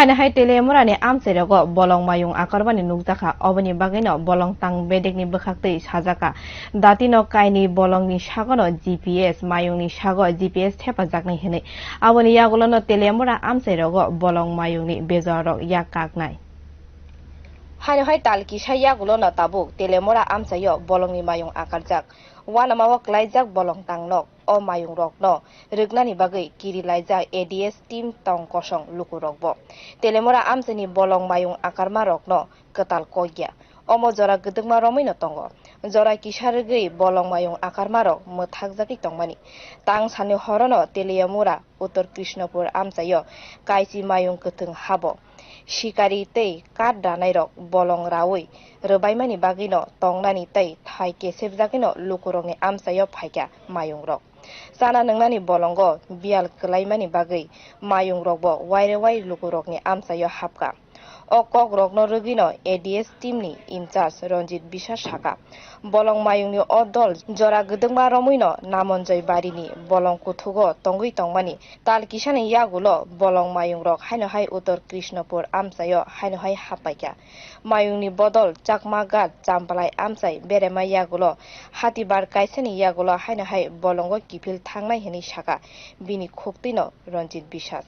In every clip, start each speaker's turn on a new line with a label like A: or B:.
A: haina hai telemurani amseirago bolong mayung akarbani nukjaka oboni bagino bolong tang bedekni bwkhaktwi sajaka datino kaini bolongni sagono GPS mayungni sago GPS thepajaknai hinui aboni yagulono telemura amseirago bolong mayungni bezarok yak kaknai haino hai talkisa yagulono tabuk telemura amsayo bolongni mayung akarjak wanamawo klaijak bolong tangnok o mayung rokno riknani bagui kiri laijak ADS team tong kosong lukurokbo telemura amsani bolong mayung akarma rokno ketal koya omo jora gdungma romino tongo jora kisargui bolong mayung akarma rok muthakjaki tongmani tang sani horono telemura Uttor Krishnapur amsayo kaisi mayung kwthung habo shikari tei kat danai rok bolong rawi rbaimani bagino tongnani tei thai kesebjakino lukurokni amsayo phaikya mayung rok sana nungnani bolongo bial klaimani bagui mayung rokbo waire wai lukurokni amsayo hapka o kok rokno rugino ADS teamni incharge Ranjit Biswas saka bolong mayungni o dol jora gdungma romuino Namonjoy barini bolong kuthugo tongui tongmani talkisani yagulo bolong mayung rok haino hai Uttor Krishnapur amsayo haino hai hapaikya mayungni bodol chakma gat champlai amsai berema yagulo hatibar kaisani yagulo haino hai bolongo kifil thangnai hini saka bini khuktino Ranjit Biswas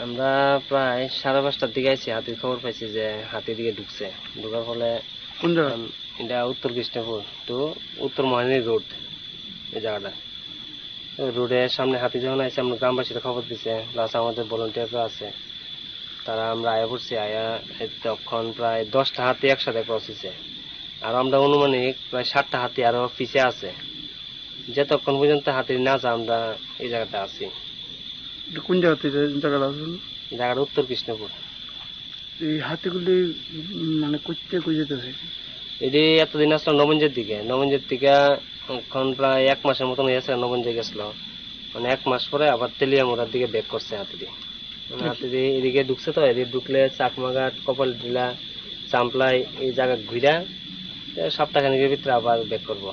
B: আমরা প্রায় 5:30টার দিকে আইছি হাতির খবর পাইছি যে হাতির দিকে ঢুকছে ঢোকার ফলে
C: কোন জায়গা
B: এটা উত্তর কৃষ্ণপুর টু উত্তর মহানী রোড এই জায়গাটা রোডের সামনে হাতি যখন আইছে আমরা গ্রামবাসীরা খবর দিছে প্লাস আমাদের ভলান্টিয়াররা আছে তারা আমরা আয়া পড়ছি আয়া তখন প্রায় 10টা হাতি একসাথে ক্রস হয়েছে আর আমরা অনুমানিক প্রায় 60টা হাতি আরো পিছে আছে যতক্ষণ পর্যন্ত হাতির না যা আমরা এই জায়গাতে আছি
C: কোন জায়গাতে জায়গাটা আছে
B: জায়গাটা উত্তর কৃষ্ণপুর
C: এই হাতিগুলি মানে কই যেতেছে
B: এটি এতদিন আসলো নবঞ্জের থেকে এখন প্রায় 1 মাসের মতন হয়েছে নবঞ্জে গেছিল মানে 1 মাস পরে আবার তেলিয়ামুড়ার দিকে ব্যাক করছে হাতিটি মানে হাতিটি এদিকে ঢুকছে তো এদিকে ঢুকলে চাকমাঘাট কপালডিলা চাম্পলাই এই জায়গা ঘুরা সপ্তাহখানেকের ভিতরে আবার ব্যাক করবো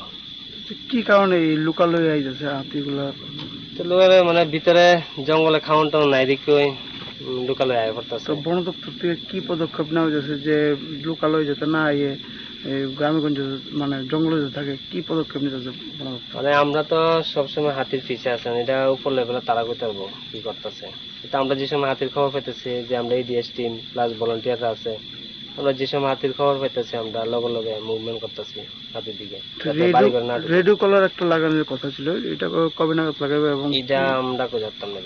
C: কি কারণে এই লোকালয়ে আইতেছে হাতিগুলা
B: তো লোকালয়ে মানে ভিতরে জঙ্গলে খাওয়ান টাউন নাই দিকে লোকালয়ে আয় পড়তেছে
C: বন দপ্তর থেকে কি পদক্ষেপ নেওয়া যাচ্ছে যে লোকালয়ে যাতে না আইয়ে গ্রামেগঞ্জে মানে জঙ্গলে থাকে কি পদক্ষেপ নিতেছে
B: মানে আমরা তো সবসময় হাতির পিছে আছেন এটা উপর লেভেলে তারা করতে পারবো কি করতেছে এটা আমরা যে সময় হাতির খবর পেতেছি যে আমরা ADS টিম প্লাস ভলান্টিয়াররা আছে আমরা যে সময় হাতির খবর পেতেছি আমরা লগে লগে মুভমেন্ট করতেছি হাতির দিকে
C: রেডিও কলার একটা লাগানোর কথা ছিল এটা কবে নাগাদ লাগাবে এবং
B: এটা আমরা কই জানতাম না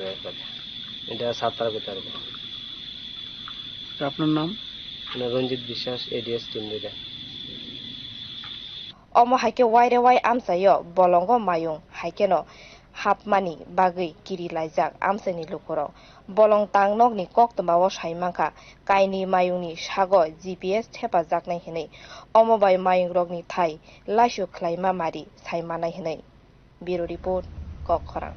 B: এটা সাতটার করতে পারবো
C: আপনার নাম
B: রঞ্জিত বিশ্বাস ADS team leader
A: omo haike waire wai amsayo bolongo mayung haikeno hapmani bagui kiri laijak amsani lukuro bolong tangnok ni koktambao saimangka kaini mayungni sago GPS thepajaknai hinui omo bai mayung rokni thai laishu khlaima mari saimanai hinui Bureau Report Kokkhorang